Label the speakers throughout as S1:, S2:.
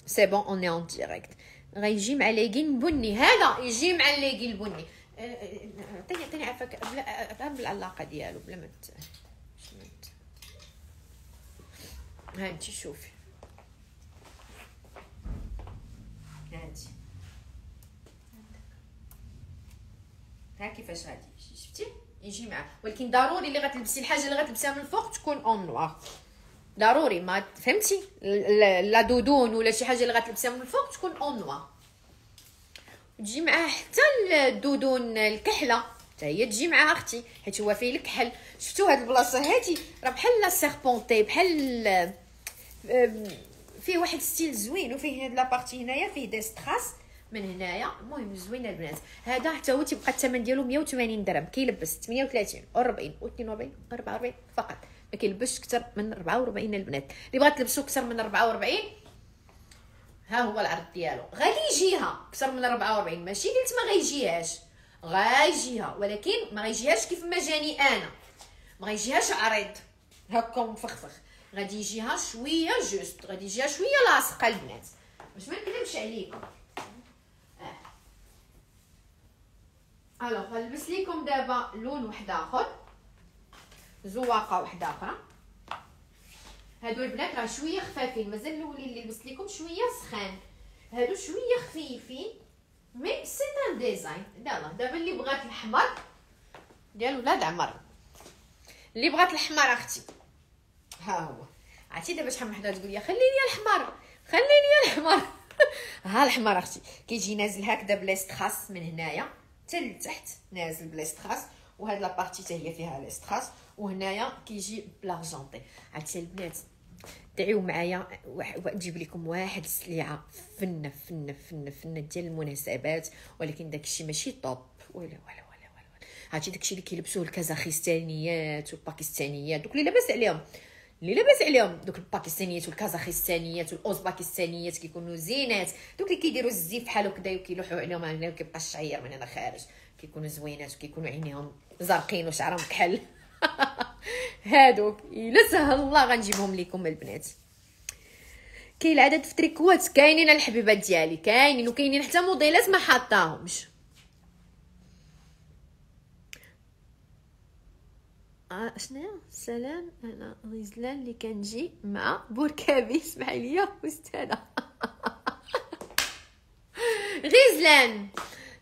S1: سي بون اوني اون ديريكت. غيجي مع ليغين بني، هذا يجي مع الليغين البني. عطيني عافاك بلا بالعلاقه ديالو بلا ما ها انت شوفي هادي ها كيفاش غادي شفتي يجي معاه، ولكن ضروري اللي غتلبسي الحاجه اللي غتلبسيها من الفوق تكون اون نوار، ضروري ما فهمتي، لا دودون ولا شي حاجه اللي غتلبسيها من الفوق تكون اون نوار. تجي معاه حتى الدودون الكحله حتى هي تجي معاه اختي، حيت هو فيه الكحل. شفتوا هاد البلاصه هادي راه بحال لا سيربونتي، بحال فيه واحد ستيل زوين، وفيه هاد لابارتي هنايا فيه دي ستراس من هنايا. المهم زوينه البنات. هذا حتى هو تيبقى الثمن ديالو 180 درهم، كيلبس 38 و40 و42 و44 فقط، ما كيلبسش اكثر من 44 البنات. اللي بغات تلبسو اكثر من 44 ها هو العرض ديالو. غادي يجيها اكثر من 44، ماشي قلت ما غيجيهاش، غايجيها، ولكن ما غيجيهاش كيف ما جاني انا، ما غيجيهاش عريض هكا مفخفخ، غادي يجيها شويه جوست، غادي يجيها شويه لاصقه البنات باش ما نكذبش عليكم. الوغ غنلبس لكم دابا لون واحد اخر، زواقه واحده اخرى. هادو البنات راه شويه خفافين، مازال الاولين اللي لبست لكم شويه سخان، هادو شويه خفيفين مي سي ان ديزاين. دابا اللي بغات الحمر ديال ولاد عمر، اللي بغات الحمر اختي ها هو. عرفتي دابا شحال من وحده تقول لي خليني الحمر خليني الحمر ها الحمر اختي كيجي نازل هكذا بلا ستراس من هنايا حتى لتحت، نازل بلا ستراس، وهاد لابارتي حتى هي فيها لي ستراس، وهنايا كيجي بلارجونطي. عرفتي البنات دعيو معايا نجيب لكم واحد السلعه فنه فنه فنه فنه ديال المناسبات، ولكن داكشي ماشي طوب ولا. عرفتي داكشي اللي كيلبسوه الكازاخستانيات والباكستانيات، دوك اللي لاباس عليهم دوك الباكستانيات والكازاخستانيات والاوزباكستانيات كيكونوا زينات، دوك اللي كيديروا الزيف بحال هكذا وكيلوحوا عليهم هنا وكيبقى الشعير من هنا خارج، كيكونوا زوينات وكيكونوا عينيهم زرقين وشعرهم كحل هادوك الا سهل الله غنجيبهم لكم البنات. كاين العدد في تريكوات كاينين الحبيبات ديالي، كاينين وكاينين حتى موديلات ما حاطاهمش. شنو سلام، انا غزلان اللي كنجي مع بوركابي، اسمح لي استاذه غزلان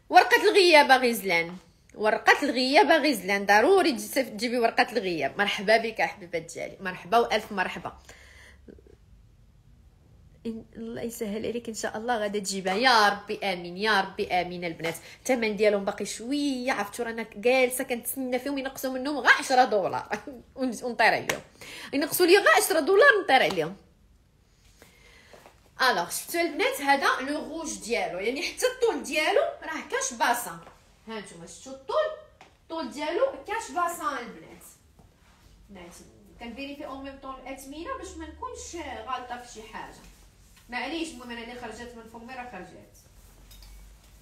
S1: ورقه الغيابه، غزلان ورقه الغيابه، غزلان ضروري تجيبي ورقه الغياب. مرحبا بك حبيبات ديالي، مرحبا والف مرحبا. الله يسهل عليك ان شاء الله غادا تجيبها يا ربي امين يا ربي امين. البنات الثمن ديالهم باقي شويه، عرفتوا رانا جالسه كنتسنى فيهم ينقصوا منهم غير 10 دولار ونطير عليهم، ينقصوا لي غير 10 دولار نطير عليهم. الوغ شفتوا البنات هذا لو روج ديالو، يعني حتى الطول ديالو راه كاش باسان، ها نتوما شفتوا الطول ديالو كاش باسان البنات. نعتي كنفيريفي اون ميم طون الاثمنه باش ما نكونش غالطه في شي حاجه، معليش. المهم انا اللي خرجت من فمي راه خرجت،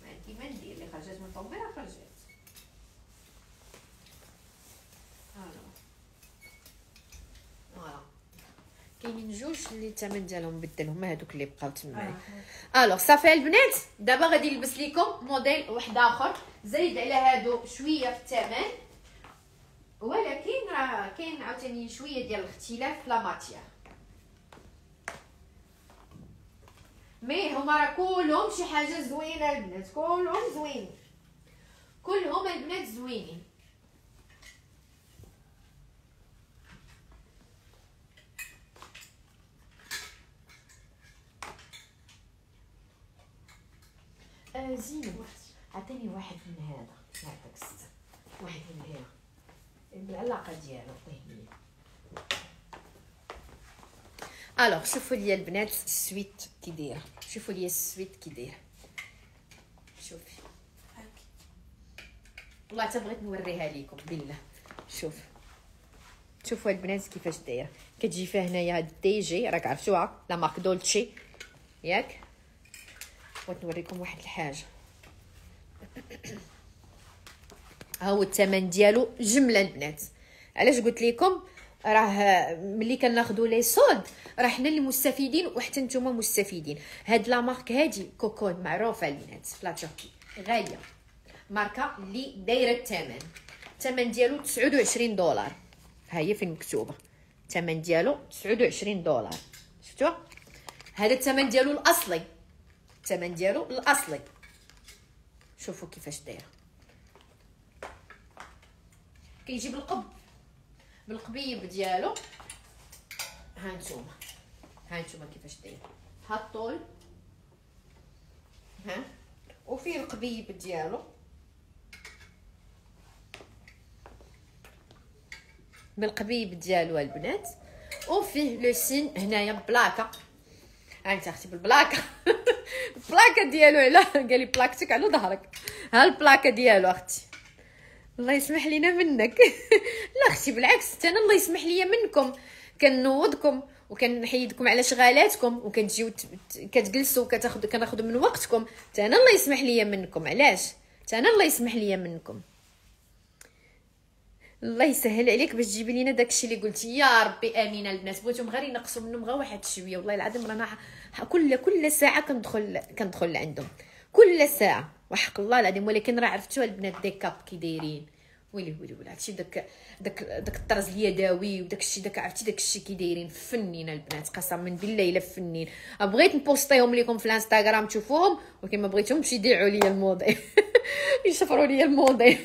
S1: ما عندي ما ندير، اللي خرجت من فمي راه خرجت. فوالا كاينين جوج اللي الثمن ديالهم بدلهم، هادوك اللي بقاو تما. الوغ صافي البنات دابا غادي نلبس لكم موديل واحد اخر زايد على هادو شويه في الثمن، ولكن راه كاين عاوتاني شويه ديال الاختلاف في لا ماتيير. مي هما راه كلهم شي حاجه زوينه البنات، كلهم زوينين، كلهم البنات زوينين. زينب عطيني واحد من هذا، نعطيك الست واحد من هنا بالعلاقه ديالو عطيني. الوغ شوفوا لي البنات السويت كي دايره، شوفوا لي السويت كي دايره، شوفي والله حتى بغيت نوريها لكم بالله. شوفوا البنات كيفاش دايره، كتجي فيها هنايا هاد دي جي راك عرفتوها لا مارك دولتشي ياك. بغيت نوريكم واحد الحاجه، ها هو الثمن ديالو جمله البنات. علاش قلت لكم راه ملي كناخذوا لي سولد راه حنا اللي مستفيدين وحتى نتوما مستفيدين. هاد لا مارك هادي كوكون معروفه البنات في لا تركي، غاليه، ماركه اللي دايره الثمن ديالو 29 دولار. ها هي فين مكتوبه الثمن ديالو 29 دولار. شفتوا هذا الثمن ديالو الاصلي، الثمن ديالو الاصلي. شوفوا كيفاش دايره، كيجي بالقبيب ديالو. ها نتوما كيفاش داير، ها الطول، ها وفيه القبيب ديالو بالقبيب ديالو البنات، وفيه لو سين هنايا بلاكه. ها انت اختي بالبلاكه البلاكه ديالو على قال لي بلاكتك على ظهرك. ها البلاكه ديالو اختي، الله يسمح لينا منك لا اختي بالعكس، انا الله يسمح ليا منكم، كنوضكم وكنحيدكم على شغالاتكم وكتجيو كتجلسوا كناخذ من وقتكم. انا الله يسمح ليا منكم، علاش انا الله يسمح ليا منكم. الله يسهل عليك باش تجيبي لينا داكشي اللي قلتي. يا ربي امين. البنات بغيتهم غير ينقصوا منهم غير واحد شويه، والله العظيم رانا كل ساعه كندخل عندهم كل ساعه وحق الله العظيم. ولكن راه عرفتوا البنات ديكاب كي دايرين، ويلي هادشي داك الطرز اليدوي وداك الشيء عرفتي داك الشيء كي دايرين فنين البنات، قسما بالله الا فنين. بغيت نبوستيهم لكم في الانستغرام تشوفوهم، ولكن ما بغيتهمش يديعوا لي الموديل يشفروا لي الموديل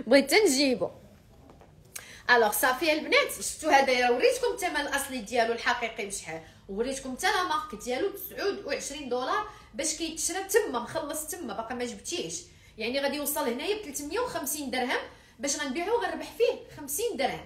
S1: بغيت نجيبو. الوغ صافي البنات، شفتوا هذا وريتكم الثمن الاصلي ديالو الحقيقي بشحال، وريتكم حتى لا مارك ديالو 29 دولار باش كيتشرى تما مخلص تما، باقا ما جبتيش. يعني غادي يوصل هنايا ب 350 درهم باش غنبيعو غنربح فيه 50 درهم،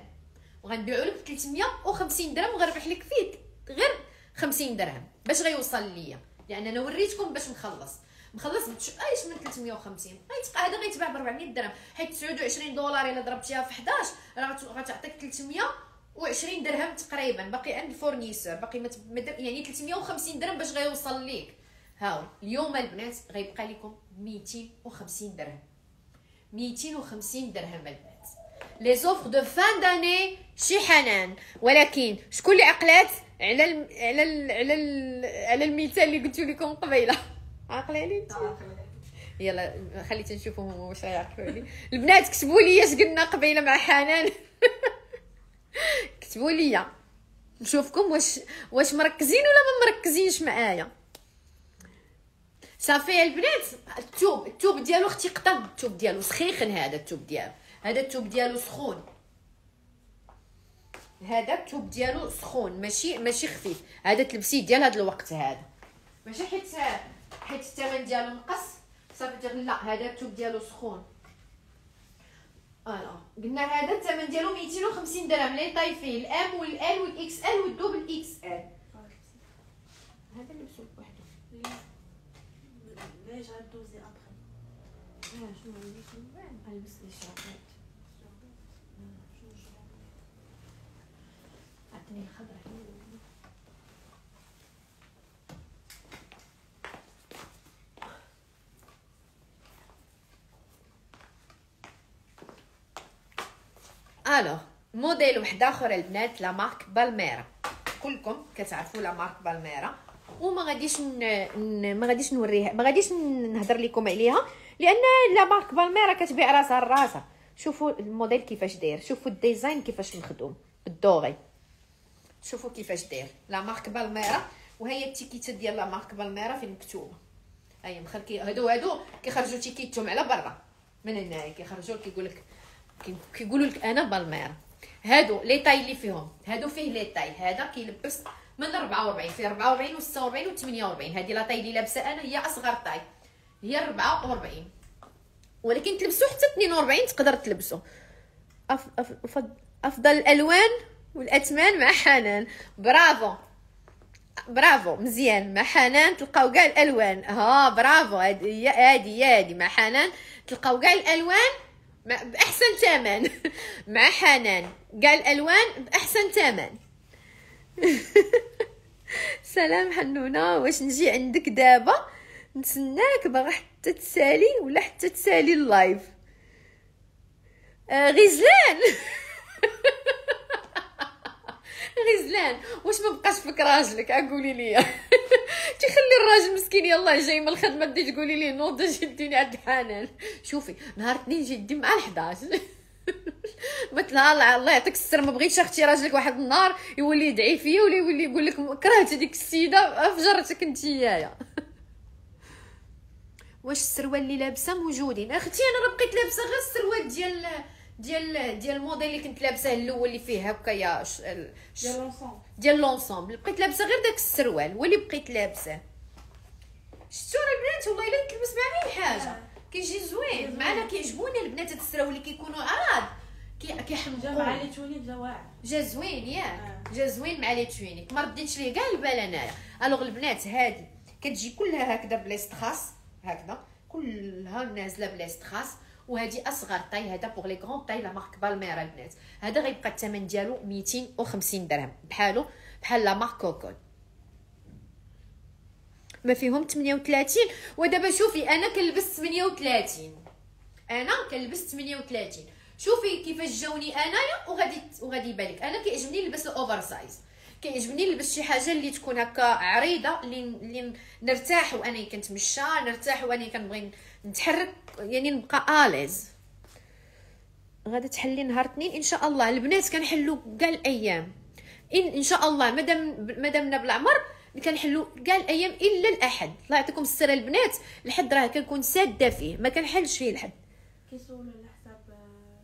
S1: وغنبيعو لك ب 350 درهم وغنربح لك فيه غير 50 درهم باش غيوصل ليا. لان انا وريتكم باش نخلص ايش من 350 هذا غيتباع ب 400 درهم، حيت 29 دولار الا ضربتيها في 11 راه غتعطيك 320 درهم تقريبا. باقي عند الفورنيسور باقي يعني 350 درهم باش غيوصل ليك. هاو اليوم البنات غيبقى لكم 250 درهم، 250 درهم البنات. لي زوفر دو فان داني شي حنان. ولكن شكون اللي عقلات على المثال اللي قلت لكم قبيله؟ عاقله لي انت؟ يلا خليت نشوفهم واش غيعرفوا لي. البنات كتبوا لي اش قلنا قبيله مع حنان كتبوا لي نشوفكم واش مركزين ولا ما مركزينش معايا. صافي البنات، الثوب ديالو اختي قطن، الثوب ديالو سخيخن. هذا الثوب ديالو سخون، هذا الثوب ديالو سخون ماشي خفيف. هذا تلبسيه ديال هذا الوقت، هذا ماشي حيت الثمن ديالو نقص صافي لا، هذا الثوب ديالو سخون. قلنا هذا الثمن ديالو 250 درهم. لي طاي فيه الام والال والاكس ال والدوبل اكس ال. هذا نلبسو بوحدو ليش غدوزي ابخي. شنو نلبس لي شورت عطني الخضره. الوغ موديل واحد اخر البنات، لا مارك بالميرا. كلكم كتعرفوا لا مارك بالميرا، وما غاديش نوريها، ما غاديش نهضر لكم عليها، لان لا مارك بالميرا كتبيع راسها لراسها. شوفوا الموديل كيفاش داير، شوفوا الديزاين كيفاش مخدوم بالدوغي، شوفوا كيفاش داير لا مارك بالميرا. وهي التيكيته ديال لا مارك بالميرا فين مكتوبه. هاي مخلكي هادو كيخرجوا تيكيتهم على برا من هنايا، كيخرجوا كيقولوا لك انا بالميرا. هادو لي طاي اللي فيهم، هادو فيه لي طاي. هذا كيلبس من 44، فيه 44 و 46 و 48. هذه لا طاي اللي لابسه انا هي اصغر طاي، هي 44. ولكن تلبسوا حتى 42 تقدر تلبسوا. افضل الالوان والاثمان مع حنان. برافو مزيان. مع حنان تلقاو كاع الالوان. برافو. هادي مع حنان تلقاو كاع الالوان باحسن ثمن مع حنان كاع الالوان باحسن ثمن سلام حنونه، واش نجي عندك دابا؟ نتسناك، باغا حتى تسالي ولا حتى تسالي اللايف. غزلان غزلان واش ما بقاش فيك راجلك قولي لي تيخلي الراجل مسكين يلاه جاي من الخدمه بدي تقولي لي نوض جديني عند حنان. شوفي نهار اثنين جدي مع 11 مثلا الله يعطيك السر ما بغيتش اختي راجلك واحد النهار يولي يدعي فيا ولا يولي يقول لك كرهت هذيك السيده فجرتك نتيايا. واش السروال اللي لابسه موجودين اختي؟ انا راه بقيت لابسه غير السروال ديال الموديل اللي كنت لابساه الاول اللي فيه هكايا ديال لونسومبل بقيت لابسه غير داك السروال هو اللي بقيت لابسه. شفتوا البنات والله الا تلبس مع اي حاجه كيجي زوين معنا. كيعجبوني البنات هاد السراول اللي كيكونوا عراض كيحمقوا.
S2: جا مع لي تونيك جا واعر،
S1: جا زوين ياك جا زوين مع لي توينيك ما رديتش ليه كاع البال انايا. الوغ البنات هادي كتجي كلها هكذا بلاصه خاص هكذا كلها نازله بلاصه خاص. وهذه اصغر طاي هذا بوغ لي غران طاي لا مارك بالميرا البنات. هذا غيبقى الثمن ديالو 250 درهم بحال لا مارك كوكون ما فيهم 38. ودابا شوفي انا كنلبس 38 شوفي كيفاش جاوني انايا وغادي يبان لك انا كيعجبني نلبس الاوفر سايز. كيعجبني نلبس شي حاجه اللي تكون هكا عريضه اللي نرتاح وانا كنتمشى نرتاح وانا كنبغي نتحرك يعني نبقى اليز. غادا تحلي نهار اثنين ان شاء الله البنات كنحلو كاع الايام ان شاء الله مادامنا بالعمر كنحلو كاع الايام الا الاحد. الله يعطيكم السر البنات الحد راه كنكون ساده فيه ما كنحلش فيه الحد.
S2: كيسولوا على حساب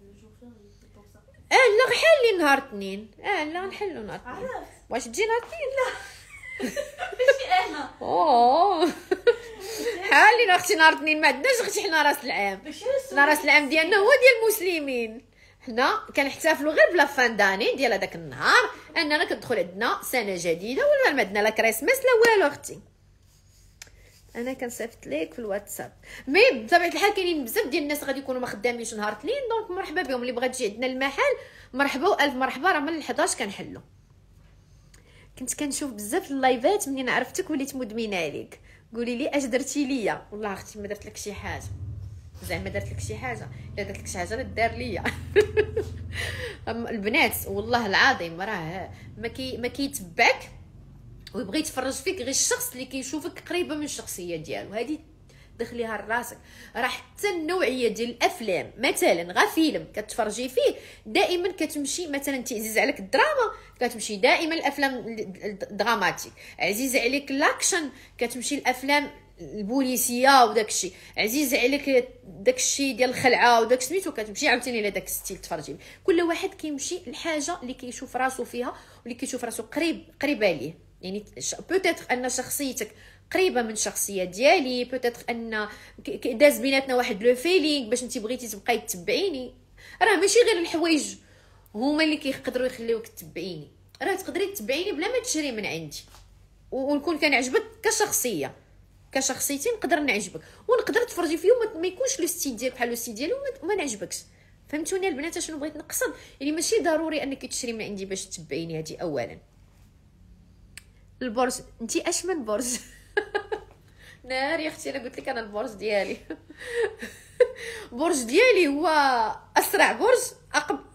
S2: الجوفير في الطوسه.
S1: لا حالي نهار اثنين. لا نحلو نهار اثنين. واش تجي نهار اثنين؟ لا
S2: ماشي انا.
S1: حالي اختي نهار اثنين ما عندناش اختي حنا راس العام. راس العام ديالنا هو ديال المسلمين. حنا كنحتفلوا غير بلا فان داني ديال هذاك النهار اننا كندخل عندنا سنه جديده ولا ما عندنا لا كريسماس لا والو اختي. انا كنصيفط ليك في الواتساب مي بطبيعه الحال كاينين بزاف ديال الناس غادي يكونوا ما خدامينش نهار اثنين دونك مرحبا بهم. اللي بغات تجي عندنا المحل مرحبا والف مرحبا. راه من 11 كنحلو. كنت كنشوف بزاف اللايفات منين عرفتك وليت مدمنه عليك. قولي لي اش درتي ليا؟ والله اختي ما درت لك شي حاجه زعما درت لك شي حاجه الا درت لك شي حاجه راه دار ليا البنات والله العظيم راه ما كيتبعك ويبغي يتفرج فيك غير الشخص اللي كيشوفك قريبه من الشخصيه ديالو. هذه دخليها لراسك. راه حتى النوعيه ديال الافلام مثلا غا فيلم كتفرجي فيه دائما كتمشي مثلا تعزيز عليك الدراما كتمشي دائما الافلام الدراماتيك. عزيز عليك الاكشن كتمشي الافلام البوليسيه وداكشي. عزيز عليك داكشي ديال الخلعه وداك سميتو كتمشي عاوتاني لداك الستيل تفرجي. كل واحد كيمشي الحاجه اللي كيشوف راسو فيها واللي كيشوف راسو قريبه ليه. يعني بوتيتر ان شخصيتك قريبه من الشخصيه ديالي بوتيتر ان داز بيناتنا واحد لو فيلينغ باش انت بغيتي تبقاي تتبعيني. راه ماشي غير الحوايج هما اللي كيقدروا يخليوك تتبعيني. راه تقدري تتبعيني بلا ما تشري من عندي ونكون كنعجبك كشخصيتي نقدر نعجبك ونقدر تفرجي فيه وما يكونش لو ستيل ديالك بحال لو ستيل ديالي وما نعجبكش. فهمتوني البنات شنو بغيت نقصد؟ يعني ماشي ضروري انك تشري من عندي باش تتبعيني. هذه اولا. البرج انتي اش من برج ناري اختي انا قلت لك انا البرج ديالي برج ديالي هو اسرع برج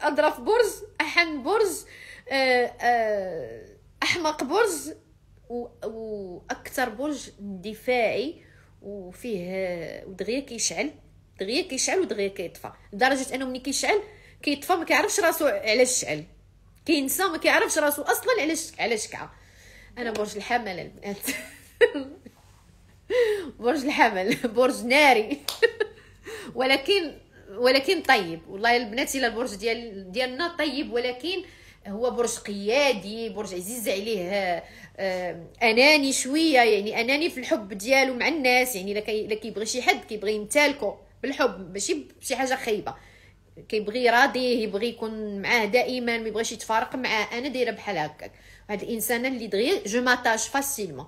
S1: اظرف برج احن برج احمق برج واكثر برج دفاعي وفيه ودغيا كيشعل ودغيا كيطفى لدرجه انه ملي كيطفى ما كيعرفش راسو علاش شعل كينسى ما كيعرفش راسو اصلا علاش كعا. انا برج الحمل البنات برج الحمل برج ناري ولكن طيب والله البنات. الا البرج ديالنا طيب ولكن هو برج قيادي برج عزيز عليه اناني شويه يعني اناني في الحب ديالو مع الناس. يعني الا كيبغي شي حد كيبغي يمتلكو بالحب ماشي بشي حاجه خايبه. كيبغي راضيه يبغي يكون معاه دائما ما يبغيش يتفارق معاه. انا دايره بحال هكاك. هاد الانسانه اللي دغيا جو ماتاج فاسيلمون.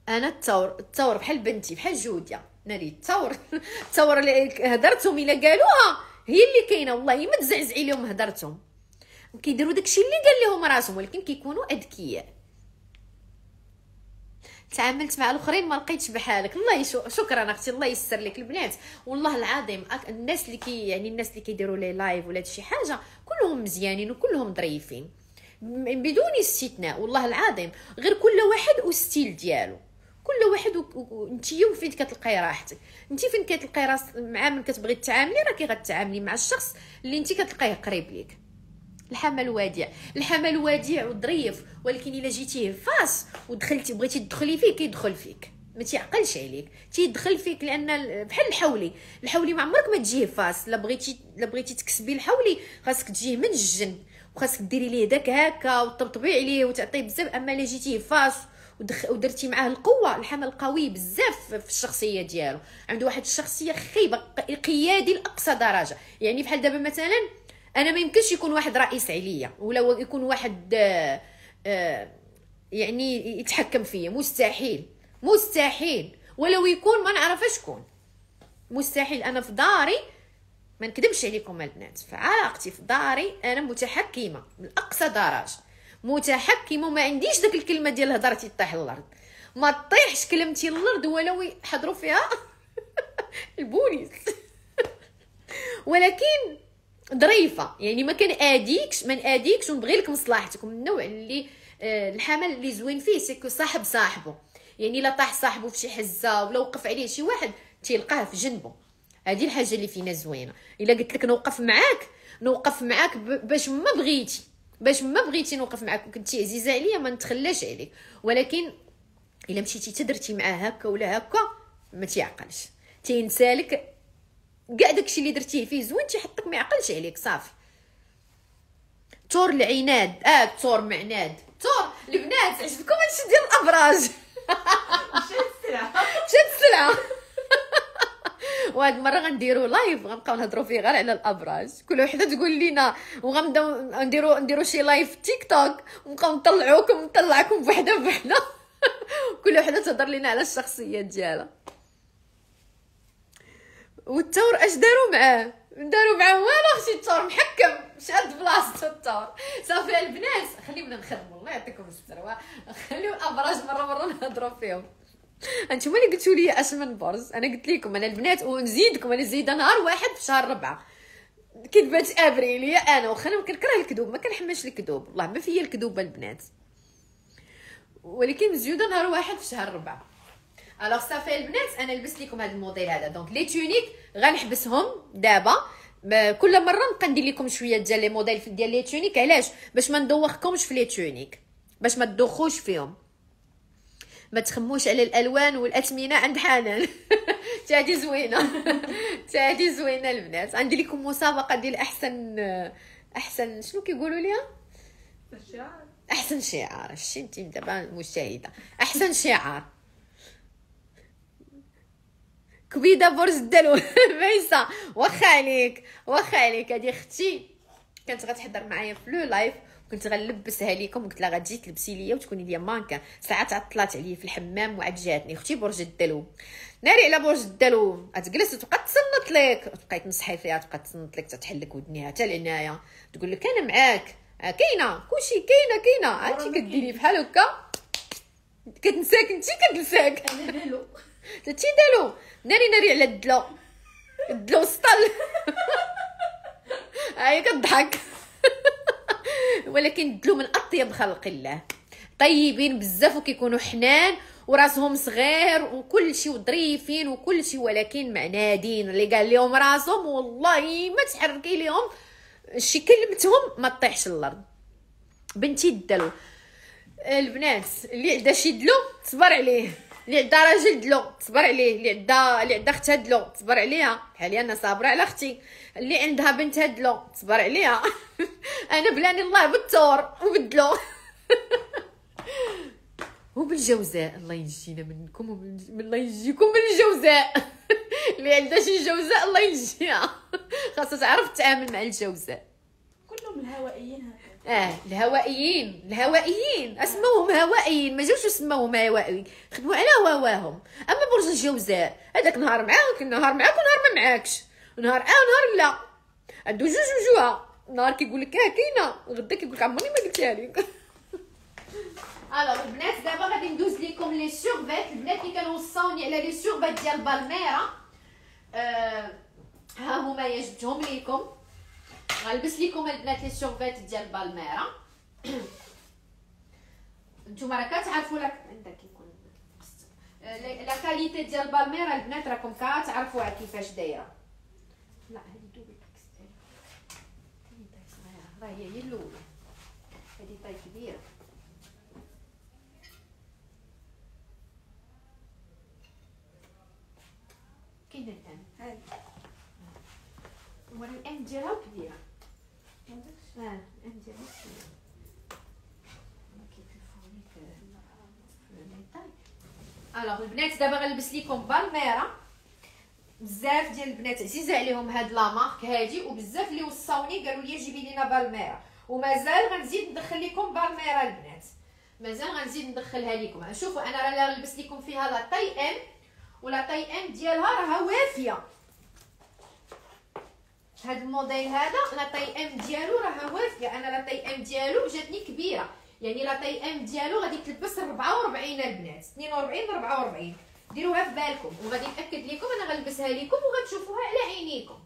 S1: انا الثور بحال بنتي بحال جوديا ناري الثور اللي هضرتهم الا قالوها هي اللي كاينه والله ما تزعزعي لهم هضرتهم. كيديروا داكشي اللي قال لهم راسهم ولكن كيكونوا اذكياء. تعاملت مع الاخرين ما لقيتش بحالك. الله شكرا اختي الله يسر لك البنات. والله العظيم الناس اللي الناس اللي كيديروا لي لايف ولا شي حاجه كلهم مزيانين وكلهم ظريفين. بدون استثناء والله العظيم، غير كل واحد والستيل ديالو، كل واحد انتيا فين كتلقاي راحتك، انت فين كتلقاي راس مع من كتبغي تتعاملي راكي غتعاملي مع الشخص اللي انت كتلقايه قريب ليك. الحمل وديع، الحمل وديع وظريف، ولكن الا جيتيه فاس ودخلتي بغيتي تدخلي فيه كيدخل فيك، ما تيعقلش عليك، تيدخل فيك، لان بحال الحولي ما عمرك ما تجيه فاس. لا بغيتي تكسبي الحولي خاصك تجيه من الجن، وخاصك ديري ليه داك هكا وتطبطبي عليه وتعطيه بزاف. اما الا جيتيه فاس ودرتي معاه القوه، الحمل قوي بزاف في الشخصيه ديالو، عنده واحد الشخصيه خايبه، قيادي لاقصى درجه. يعني بحال دابا مثلا انا ما يمكنش يكون واحد رئيس عليا، ولا يكون واحد يعني يتحكم فيا، مستحيل. ولو يكون ما نعرفش شكون، مستحيل. انا في داري ما نكذبش عليكم البنات، في علاقتي في داري انا متحكمه من اقصى درجه، متحكمه، وما عنديش داك الكلمه ديال هضرتي طيح الارض، ما طيحش كلمتي الارض ولو يحضروا فيها البوليس. ولكن ظريفه، يعني ما ناديكش ونبغي لك مصلحتك، من النوع اللي الحمل اللي زوين فيه سيكو صاحب صاحبه، يعني لا طاح صاحبه في شي حزه ولا وقف عليه شي واحد تيلقاه في جنبه. هذه الحاجه اللي فينا زوينه. الا قلت لك نوقف معاك باش ما بغيتي نوقف معاك وكنتي عزيزه عليا ما نتخلاش عليك. ولكن الا مشيتي تدرتي معاه هكا ولا هكا ما تيعقلش، تينسالك كاع داكشي اللي درتيه فيه زوين، تيحطك ما يعقلش عليك صافي. تور العناد، تور معناد، تور البنات. عجبكم هادشي ديال الابراج؟ مشات السلعه. وهاد المره غنديروا لايف غنبقاو نهضروا فيه غير على الابراج، كل وحده تقول لنا، وغنبداو نديروا شي لايف تيك توك ونبقاو نطلعكم بوحده كل وحده تهضر لنا على الشخصيه ديالها. والثور اش داروا معاه والو، اختي الثور محكم شاد بلاصتو الثور. صافي البنات خليونا نخدموا، الله يعطيكم الستر، خليو الابراج مره نهضروا فيهم. انتوما اللي قلتوا لي اش من برج، انا قلت لكم انا البنات ونزيدكم، انا زايده نهار واحد في شهر 4 كذبات ابريل. يا انا واخا انا كنكره الكذوب، ما كنحملش الكذوب، والله ما فيا الكذوبه البنات، ولكن مزيوده نهار واحد في شهر 4. الوغ صافي البنات انا لبست لكم هذا الموديل هذا. دونك لي تونيك غنحبسهم دابا، كل مره نبقى ندير لكم شويه ديال لي موديل ديال لي تونيك. علاش؟ باش ما ندوخكمش في لي تونيك، باش ما تدوخوش فيهم، ما تخموش على الالوان والاثمنه عند حنان. تادي زوينه البنات. عندي لكم مسابقه ديال احسن شنو كيقولوا ليها، احسن شعار. شتي انت دابا المشاهده، احسن شعار كبيده برج الدلو. ميسا واخا عليك هذه اختي كانت غتحضر معايا في لو لايف، كنت غنلبسها ليكم، قلت لها غتجي تلبسي ليا وتكوني ليا مانكا. ساعات عطلات عليا في الحمام وعاد جاتني اختي برج الدلو، ناري على برج الدلو، غتجلس وتبقى تصنت لك، تبقاي تمسحي فيها، تبقى تصنت لك، تحلك ودنيها حتى العنايه، تقول لك انا معاك، كاينه كلشي، كاينه انت كديري بحال هكا، كتنساك انت كتنساك. دالو ناري على الدلو سطل. هاي كضحك. ولكن الدلو من اطيب خلق الله، طيبين بزاف وكيكونوا حنان وراسهم صغير وكل شيء وظريفين وكل شيء، ولكن معنادين. اللي قال لهم راسهم والله ما تحركي لهم شي كلمتهم ما تطيحش الارض. بنتي الدلو البنات، اللي عندها شي دلو تصبر عليه، اللي عندها راجل دلو تصبر عليه، اللي عندها اختها دلو تصبر عليها، بحالي انا صابره على اختي. اللي عندها بنتها دلو تصبر عليها. انا بلاني الله بالثور وبالدلو. وبالجوزاء، الله ينجينا منكم الله ينجيكم من الجوزاء. اللي عندها شي جوزاء الله ينجيها، خاصها تعرف تتعامل مع الجوزاء.
S2: كلهم الهوائيين هكا.
S1: الهوائيين اسموهم هوائيين، ما جاوش سموهم هوائيين، خدموا على هواهم. اما برج الجوزاء هذاك نهار معاك ونهار ما معاكش، نهار ونهار لا، عنده جوج وجوها، نهار كيقول لك كاينه، غدا كيقول لك عمرني ما قلتها لك. الوغ البنات دابا غادي ندوز لكم لي سورفيت. البنات اللي كانوا وصاوني على لي سورفيت ديال بالميرا، ها هما جبتهم لكم. غنلبس لكم البنات لي سورفيت ديال بالميرا. نتوما راه كتعرفوا لك عندك يكون لا كاليتي ديال بالميرا البنات راكم كتعرفوها كيفاش دايره. لا هذه دوبل اكس ال، هذه طاي صغيره، راه هي الاولى، هذه طاي كبيره. كاينه الان
S2: هاي
S1: ورا الان ديالها كبيره. الان ديالها كبيره. الوغ البنات دابا غنلبس لكم بالميرا. بزاف ديال البنات عزيز عليهم هاد لا مارك هادي، وبزاف اللي وصاوني قالوا لي جيبي لينا بالميرا، ومازال غنزيد ندخل لكم بالميرا البنات، مازال غنزيد ندخلها لكم. شوفوا انا راه غنلبس لكم فيها لا طاي ام، ولا طاي ام ديالها راها وافيه. هاد الموديل هذا لا طاي ام ديالو راها وافيه. انا لا طاي ام ديالو جاتني كبيره، يعني لا طاي ام ديالو غادي تلبس 44 البنات، 42 44. ديروها في بالكم، وغادي ناكد لكم انا غنلبسها لكم وغتشوفوها على عينيكم.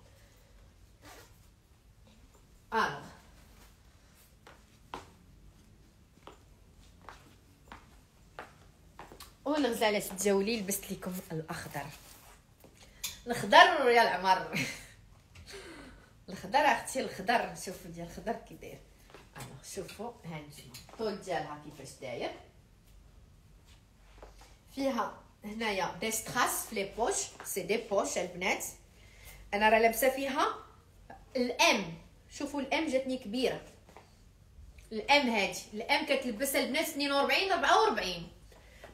S1: والغزاله تجاولي لبست لكم الاخضر. الخضر يا العمر الخضر اختي الخضر. شوفوا ديال الخضر كي داير. شوفوا ها نتوما الطول ديالها كيفاش داير. فيها هنايا دي ستراس في لي بوش، سي دي بوش البنات. انا راه لابسه فيها الام. شوفوا الام جاتني كبيره. الام هادي الام كتلبسها البنات 42 44،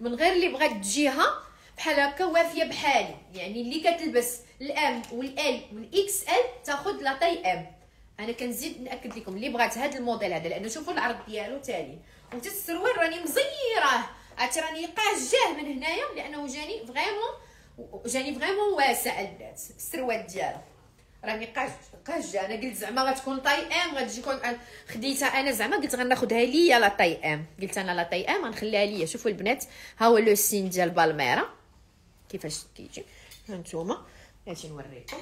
S1: من غير اللي بغات تجيها بحال هكا وافيه بحالي. يعني اللي كتلبس الام والال والاكس ال تاخذ لا طاي ام. انا كنزيد ناكد لكم اللي بغات هذا الموديل هذا، لانه شوفوا العرض ديالو تالي، وحتى السروال راني مزيراه، عرفتي راني قاجاه من هنايا لانه جاني فريمون واسع البنات. السروال ديالو راني قاجه. انا قلت زعما غتكون طاي ام، غتجي كون خديتها انا زعما قلت غناخذها ليا لا طاي ام. قلت انا لا طاي ام غنخليها ليا. شوفوا البنات ها هو لو سين ديال بالميرا كيفاش كيجي. هانتوما اجي نوريكم.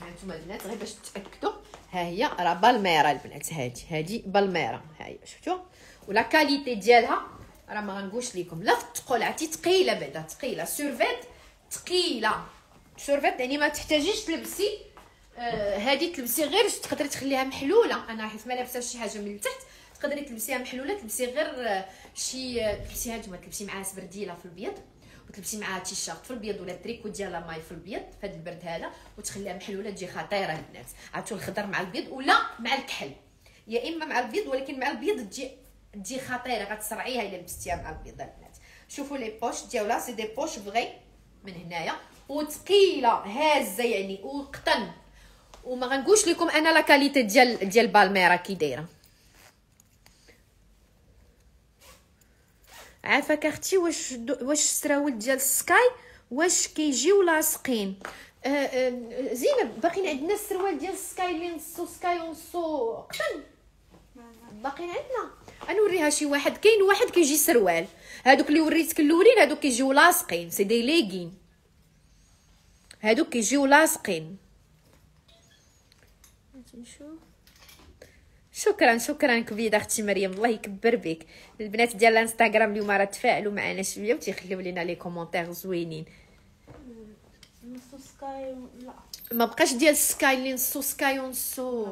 S1: هانتوما البنات غير باش تاكدوا، ها هي راه بالميرا البنات. هادي بالميرا، ها هي شفتوا. ولا كاليتي ديالها راه ما غنقولش لكم لا في الثقل، عرفتي ثقيله بعدا ثقيله. سورفيت ثقيله، سورفيت يعني ما تحتاجيش تلبسي هادي تلبسي غير تقدري تخليها محلوله. انا حيت ما لابسه شي حاجه من التحت تقدري تلبسيها محلوله، تلبسي غير شي تلبسيها نتوما، تلبسي معاها سبرديله في البيض، وتلبسي معاها تيشيرت في البيض ولا تريكو ديال ماي في البيض في هذا البرد هذا، وتخليها محلوله تجي خطيره البنات. عرفتوا الخضر مع البيض ولا مع الكحل، يا اما مع البيض، ولكن مع البيض تجي خطيره، غتصرعيها الا لبستيها مع البيض البنات. شوفوا لي بوش ديالها سي دي بوش فغي من هنايا، وثقيله هازه يعني وقطن. وما غنقولش لكم انا لا كاليتي ديال بالميرا كي دايره. عافاك اختي واش السراول ديال سكاي واش كيجيو لاصقين؟ زينب باقيين عندنا السروال ديال سكاي اللي نصو سكاي ونصو قطن باقيين عندنا. غنوريها شي واحد. كاين واحد كيجي سروال، هادوك اللي وريتك الاولين هادوك كيجيو لاصقين، سي دي ليغين، هادوك كيجيو لاصقين. نشوف. شكرا كبيده اختي مريم، الله يكبر بك. البنات ديال الانستغرام اليوم راه تفاعلوا معنا شويه وتيخليو لينا لي كومونتير زوينين.
S2: نصو سكاي لا
S1: ما بقاش ديال سكاي اللي نصو سكاي ونصو،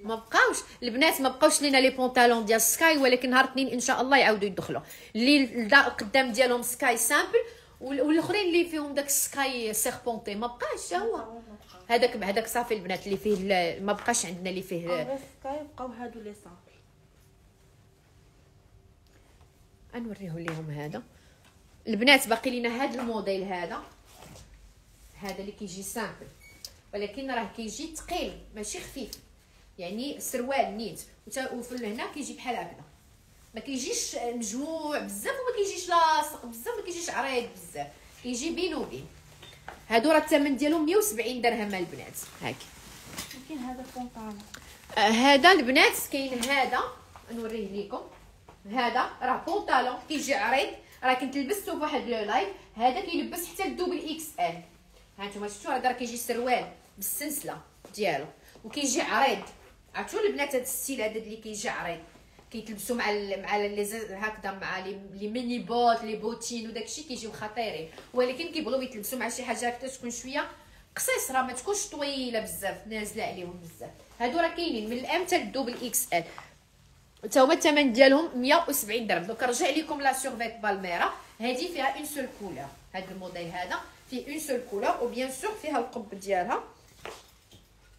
S1: ما بقاوش البنات، ما بقاوش لينا لي بونطالون ديال سكاي، ولكن نهار الاثنين ان شاء الله يعاودوا يدخلوا اللي قدام ديالهم سكاي سامبل، والاخرين اللي فيهم داك سكاي سيربونتي ما بقاش. هو هذاك صافي البنات اللي فيه ما بقاش عندنا اللي فيه
S2: سكاي. بقاو هادو لي سامبل
S1: غنوريه ليهم. هذا البنات باقي لينا هذا الموديل هذا اللي كيجي سامبل، ولكن راه كيجي ثقيل ماشي خفيف، يعني سروال نيت وفي هنا كيجي بحال هكذا، ما كيجيش مجموع بزاف وما كيجيش لاصق بزاف ما كيجيش عريض بزاف، كيجي بين وبين. هادو راه الثمن ديالهم 170 درهم البنات. هاك
S2: كاين هذا البونطالون
S1: هذا البنات، كاين هذا نوريه لكم. هذا راه بونطالون كيجي عريض، راه كنت لبسته في واحد لو لايف. هذا كيلبس حتى الدوبل اكس ال. ها نتوما شفتوا هذا راه كيجي سروال بالسلسله ديالو وكيجي عريض عرفتوا البنات هذا الستيل هذا اللي كيجي عريض كيتلبسوا مع هكذا مع لي ميني بوت لي بوتين وداكشي كيجيو خطيرين، ولكن كيبغيو يتلبسوا مع شي حاجه هكذا تكون شويه قصيصه ما تكونش طويله بزاف نازله عليهم بزاف. هادو راه كاينين من الام حتى الدوبل اكس ال، حتى هما الثمن ديالهم 170 درهم. دوك رجع لكم لا سورفيت بالميرا هذه فيها اون سول كولور، هذا الموديل هذا فيه اون سول كولور وبيان سور فيها القب ديالها،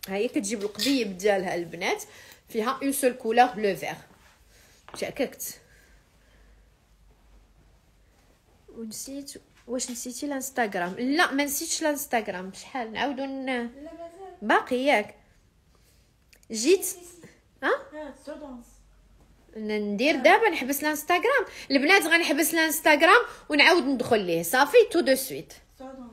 S1: ها هي كتجيب القضيب ديالها البنات فيها اون سول كولور لو فيغ. شككت ونسيت واش نسيتي الانستغرام؟ لا ما نسيتش الانستغرام. شحال نعاودو
S2: لا مازال
S1: باقي ياك جيت
S2: سودونس
S1: ندير دابا نحبس الانستغرام البنات، غنحبس الانستغرام ونعاود ندخل ليه صافي تو دو سويت.
S2: سودونس